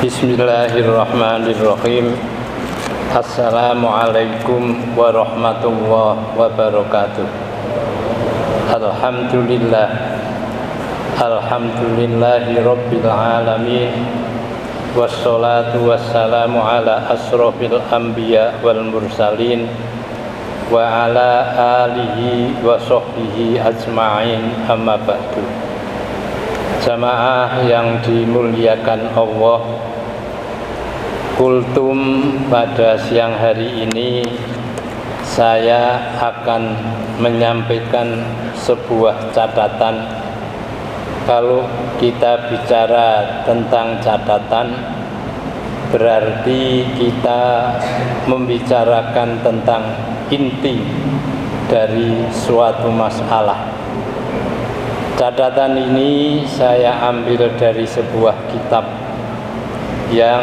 Bismillahirrahmanirrahim. Assalamualaikum warahmatullahi wabarakatuh. Alhamdulillahi rabbil alamin. Wassalatu wassalamu ala asrofil anbiya wal mursalin wa ala alihi wa sahbihi ajma'in, amma ba'du. Jamaah yang dimuliakan Allah, kultum, pada siang hari ini saya akan menyampaikan sebuah catatan. Kalau kita bicara tentang catatan, berarti kita membicarakan tentang inti dari suatu masalah. Catatan ini saya ambil dari sebuah kitab yang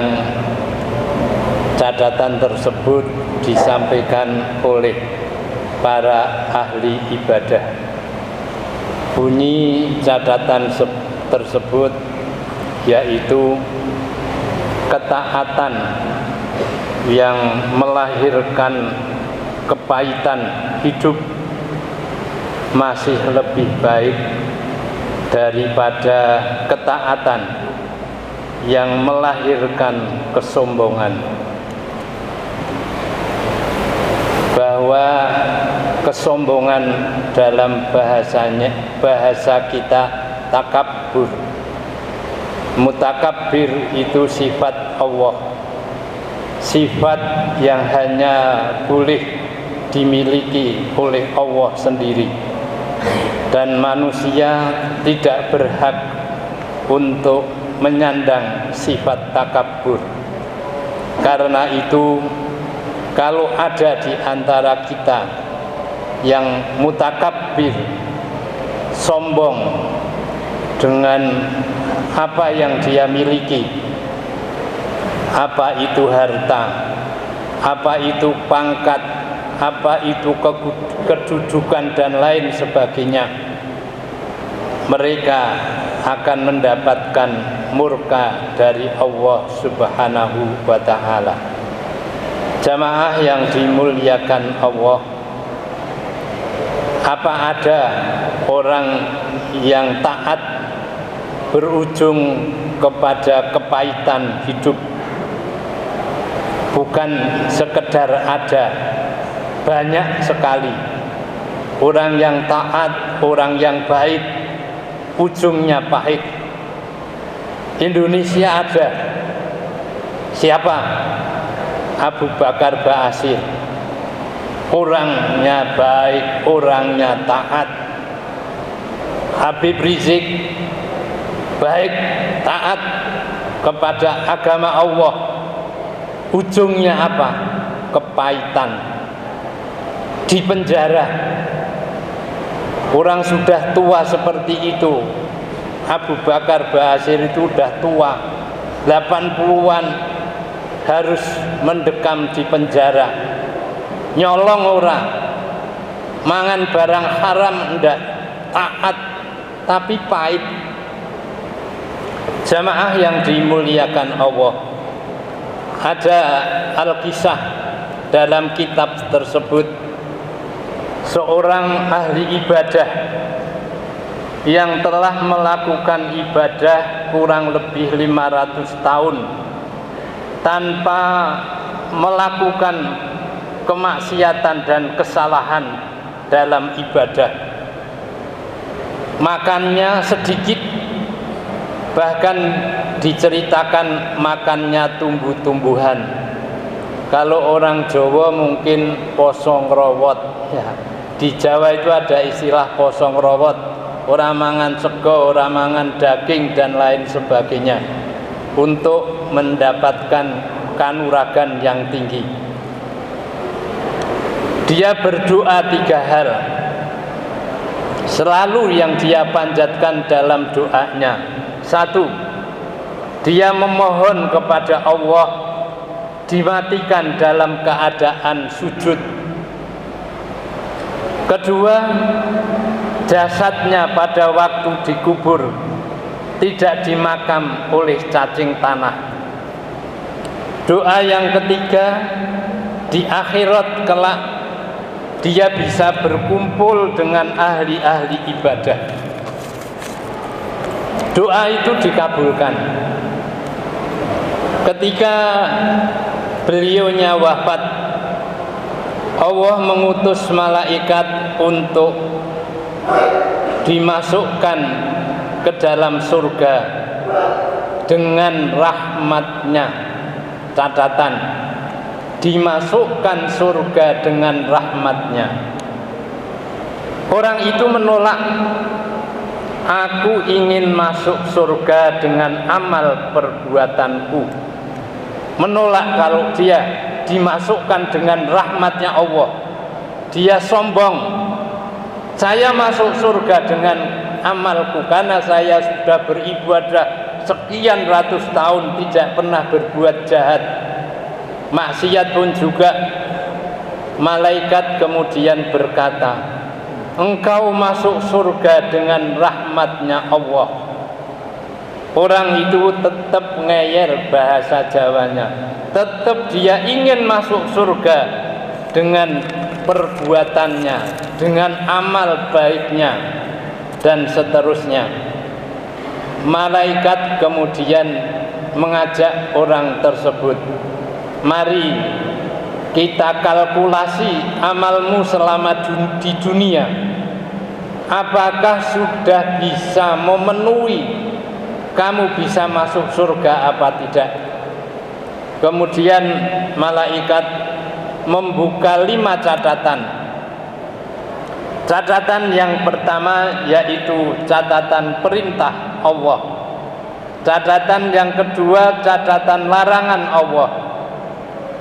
catatan tersebut disampaikan oleh para ahli ibadah. Bunyi catatan tersebut yaitu ketaatan yang melahirkan kepahitan hidup masih lebih baik daripada ketaatan yang melahirkan kesombongan. Bahwa kesombongan dalam bahasa kita takabbur. Mutakabbir itu sifat Allah, sifat yang hanya boleh dimiliki oleh Allah sendiri, dan manusia tidak berhak untuk menyandang sifat takabbur. Karena itu, kalau ada di antara kita yang mutakabbir, sombong dengan apa yang dia miliki, apa itu harta, apa itu pangkat, apa itu kedudukan dan lain sebagainya, mereka akan mendapatkan murka dari Allah Subhanahu wa ta'ala. Jamaah yang dimuliakan Allah, apa ada orang yang taat berujung kepada kepahitan hidup? Bukan sekedar ada, banyak sekali orang yang taat, orang yang baik, ujungnya pahit. Indonesia ada. Siapa? Abu Bakar Ba'asyir. Orangnya baik, orangnya taat. Habib Rizik baik, taat kepada agama Allah. Ujungnya apa? Kepahitan, di penjara. Orang sudah tua seperti itu. Abu Bakar Ba'asyir itu sudah tua, 80-an, harus mendekam di penjara. Nyolong orang, mangan barang haram enggak, taat tapi pahit. Jamaah yang dimuliakan Allah, ada Al-Kisah dalam kitab tersebut. Seorang ahli ibadah yang telah melakukan ibadah kurang lebih 500 tahun tanpa melakukan kemaksiatan dan kesalahan dalam ibadah. Makannya sedikit, bahkan diceritakan makannya tumbuh-tumbuhan. Kalau orang Jawa mungkin posong rawot, ya. Di Jawa itu ada istilah posong rawot, orang mangan sego, orang mangan daging dan lain sebagainya, untuk mendapatkan kanuragan yang tinggi. Dia berdoa 3 hal selalu yang dia panjatkan dalam doanya. 1, dia memohon kepada Allah dimatikan dalam keadaan sujud. Kedua, jasadnya pada waktu dikubur tidak dimakam oleh cacing tanah, Doa yang ketiga, di akhirat kelak dia bisa berkumpul dengan ahli-ahli ibadah. Doa itu dikabulkan. Ketika beliaunya wafat, Allah mengutus malaikat untuk dimasukkan ke dalam surga dengan rahmatnya. Catatan, dimasukkan surga dengan rahmatnya. Orang itu menolak. Aku ingin masuk surga dengan amal perbuatanku. Menolak kalau dia dimasukkan dengan rahmatnya Allah. Dia sombong. Saya masuk surga dengan amalku karena saya sudah beribadah sekian ratus tahun, tidak pernah berbuat jahat, maksiat pun juga. Malaikat kemudian berkata, engkau masuk surga dengan rahmatnya Allah. Orang itu tetap ngeyel bahasa Jawanya, tetap dia ingin masuk surga dengan perbuatannya, dengan amal baiknya, dan seterusnya. Malaikat kemudian mengajak orang tersebut, mari kita kalkulasi amalmu selama di dunia. Apakah sudah bisa memenuhi kamu bisa masuk surga apa tidak? Kemudian malaikat membuka 5 catatan. Catatan yang pertama yaitu catatan perintah Allah. Catatan yang kedua catatan larangan Allah.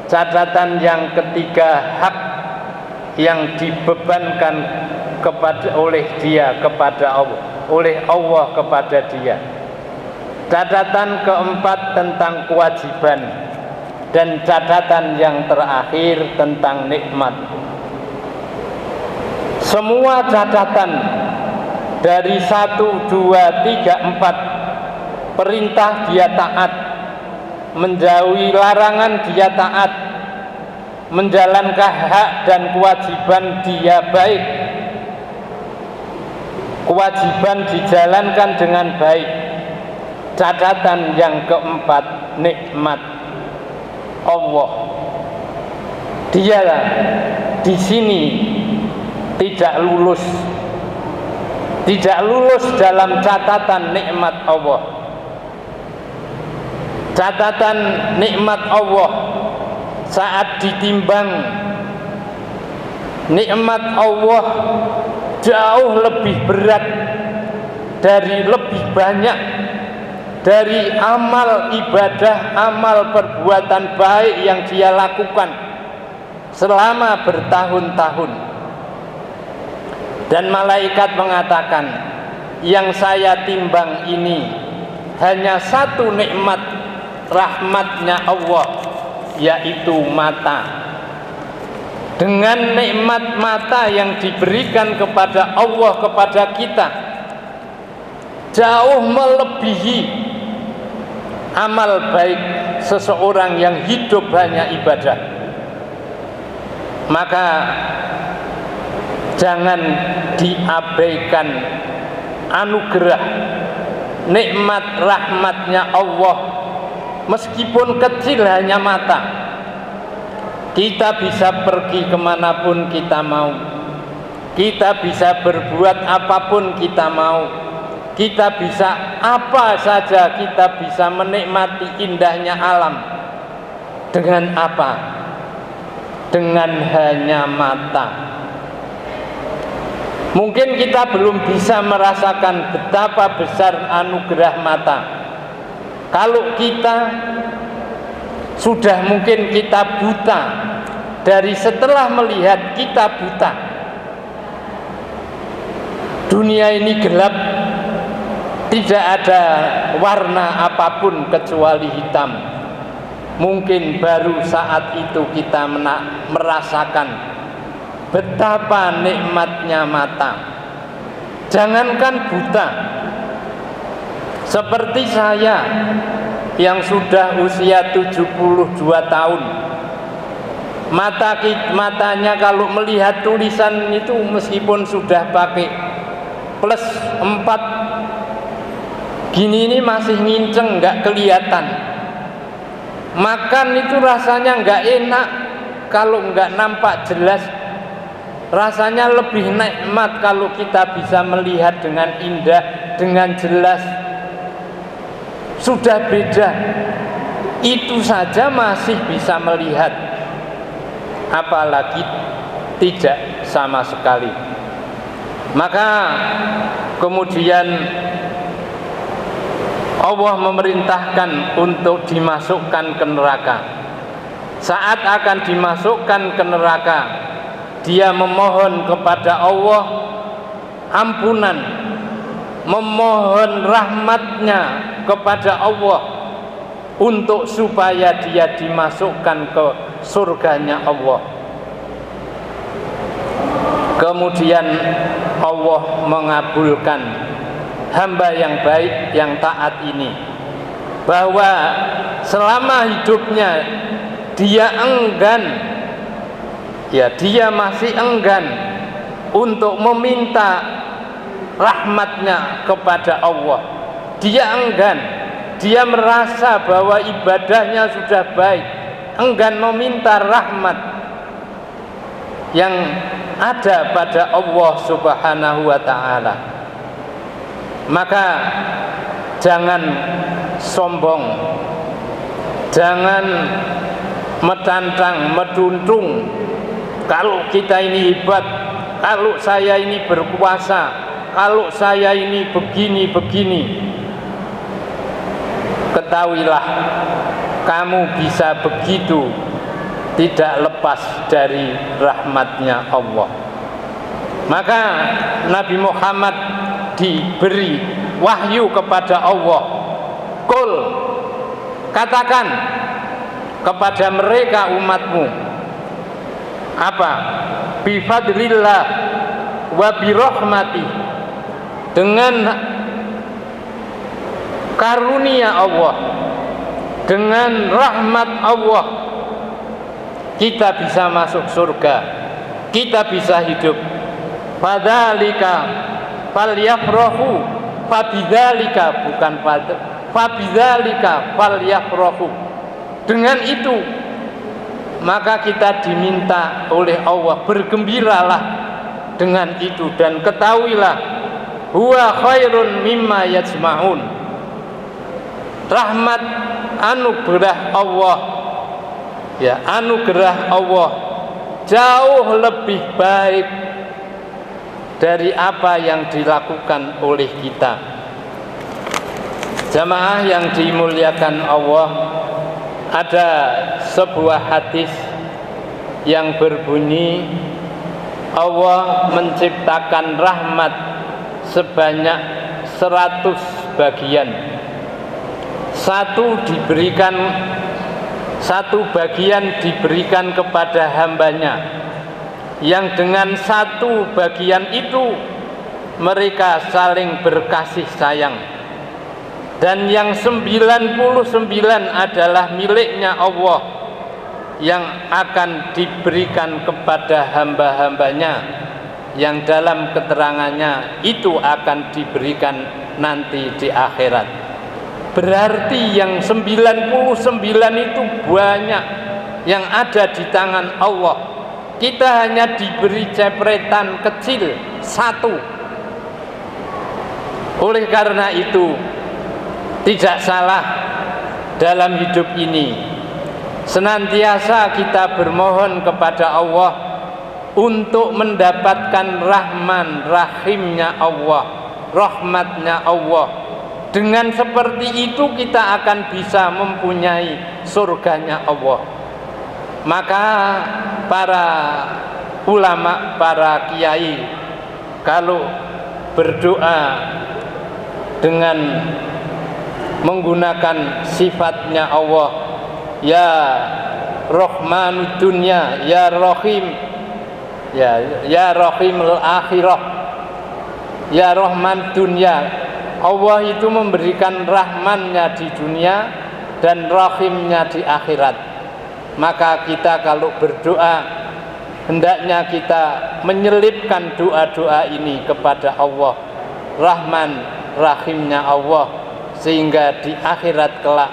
Catatan yang ketiga hak yang dibebankan oleh dia kepada Allah, oleh Allah kepada dia. Catatan keempat tentang kewajiban, dan catatan yang terakhir tentang nikmat. Semua catatan dari 1, 2, 3, 4, perintah dia taat, menjauhi larangan dia taat, menjalankan hak dan kewajiban dia baik, kewajiban dijalankan dengan baik. Catatan yang keempat, nikmat Allah. Dialah di sini tidak lulus dalam catatan nikmat Allah. Catatan nikmat Allah saat ditimbang, nikmat Allah jauh lebih berat dari lebih banyak dari amal ibadah, amal perbuatan baik yang dia lakukan selama bertahun-tahun. Dan malaikat mengatakan, yang saya timbang ini hanya satu nikmat rahmatnya Allah, yaitu mata. Dengan nikmat mata yang diberikan kepada Allah kepada kita, jauh melebihi amal baik seseorang yang hidup hanya ibadah. Maka jangan diabaikan anugerah nikmat rahmatnya Allah, meskipun kecil hanya mata. Kita bisa pergi kemanapun kita mau, kita bisa berbuat apapun kita mau, kita bisa apa saja, kita bisa menikmati indahnya alam. Dengan apa? Dengan hanya mata. Mungkin kita belum bisa merasakan betapa besar anugerah mata. Kalau kita sudah mungkin kita buta, dari setelah melihat kita buta. Dunia ini gelap, tidak ada warna apapun kecuali hitam. Mungkin baru saat itu kita merasakan betapa nikmatnya mata. Jangankan buta, seperti saya yang sudah usia 72 tahun. Matanya kalau melihat tulisan itu meskipun sudah pakai plus 4 gini ini masih nginceng, nggak kelihatan. Makan itu rasanya nggak enak kalau nggak nampak jelas. Rasanya lebih nikmat kalau kita bisa melihat dengan indah, dengan jelas. Sudah beda. Itu saja masih bisa melihat, apalagi tidak sama sekali. Maka kemudian Allah memerintahkan untuk dimasukkan ke neraka. Saat akan dimasukkan ke neraka, dia memohon kepada Allah ampunan, memohon rahmatnya kepada Allah untuk supaya dia dimasukkan ke surganya Allah. Kemudian Allah mengabulkan hamba yang baik, yang taat ini, bahwa selama hidupnya dia enggan, ya dia masih enggan untuk meminta rahmatnya kepada Allah. Dia enggan, dia merasa bahwa ibadahnya sudah baik, enggan meminta rahmat yang ada pada Allah Subhanahu wa ta'ala. Maka jangan sombong, jangan metantang, meduntung. Kalau kita ini hebat, kalau saya ini berkuasa, kalau saya ini begini-begini. Ketahuilah, kamu bisa begitu tidak lepas dari rahmatnya Allah. Maka Nabi Muhammad diberi wahyu kepada Allah. Qul, katakan kepada mereka umatmu, apa? Bifadlillah wa birahmati, dengan karunia Allah, dengan rahmat Allah, kita bisa masuk surga, kita bisa hidup. Fadzalika falyafrahu, fabidzalika, bukan fabidzalika falyafrahu. Dengan itu maka kita diminta oleh Allah, bergembiralah dengan itu, dan ketahuilah huwa khairun mimma yajma'un. Rahmat anugerah Allah, ya anugerah Allah jauh lebih baik dari apa yang dilakukan oleh kita. Jamaah yang dimuliakan Allah, ada sebuah hadis yang berbunyi Allah menciptakan rahmat sebanyak 100 bagian. Satu bagian diberikan kepada hambanya, yang dengan satu bagian itu mereka saling berkasih sayang, dan yang 99 adalah miliknya Allah yang akan diberikan kepada hamba-hambanya, yang dalam keterangannya itu akan diberikan nanti di akhirat. Berarti yang 99 itu banyak yang ada di tangan Allah. Kita hanya diberi cepretan kecil satu. Oleh karena itu, tidak salah dalam hidup ini senantiasa kita bermohon kepada Allah untuk mendapatkan rahimnya Allah, rahmatnya Allah. Dengan seperti itu kita akan bisa mempunyai surganya Allah. Maka para ulama, para kiai kalau berdoa dengan menggunakan sifatnya Allah, ya Rahmanud dunya, ya Rahim, ya Rahimul akhirah, ya Rahman dunya. Allah itu memberikan rahmannya di dunia, dan rahimnya di akhirat. Maka kita kalau berdoa, hendaknya kita menyelipkan doa-doa ini kepada Allah, Rahman Rahimnya Allah, sehingga di akhirat kelak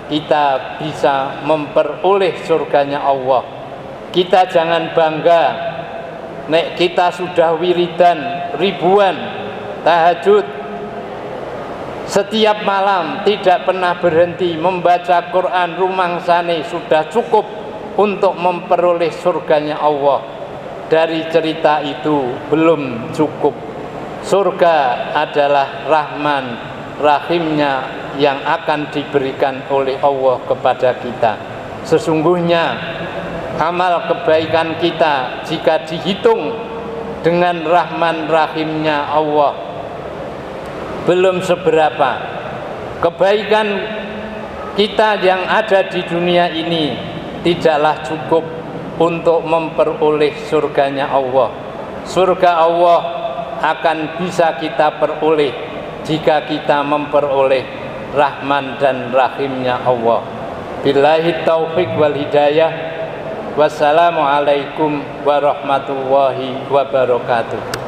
kita bisa memperoleh surganya Allah. Kita jangan bangga nek kita sudah wiridan ribuan tahajud setiap malam, tidak pernah berhenti membaca Quran, rumangsane sudah cukup untuk memperoleh surganya Allah. Dari cerita itu belum cukup. Surga adalah Rahman Rahimnya yang akan diberikan oleh Allah kepada kita. Sesungguhnya amal kebaikan kita jika dihitung dengan Rahman Rahimnya Allah belum seberapa. Kebaikan kita yang ada di dunia ini tidaklah cukup untuk memperoleh surganya Allah. Surga Allah akan bisa kita peroleh jika kita memperoleh Rahman dan Rahimnya Allah. Billahi taufik wal hidayah. Wassalamualaikum warahmatullahi wabarakatuh.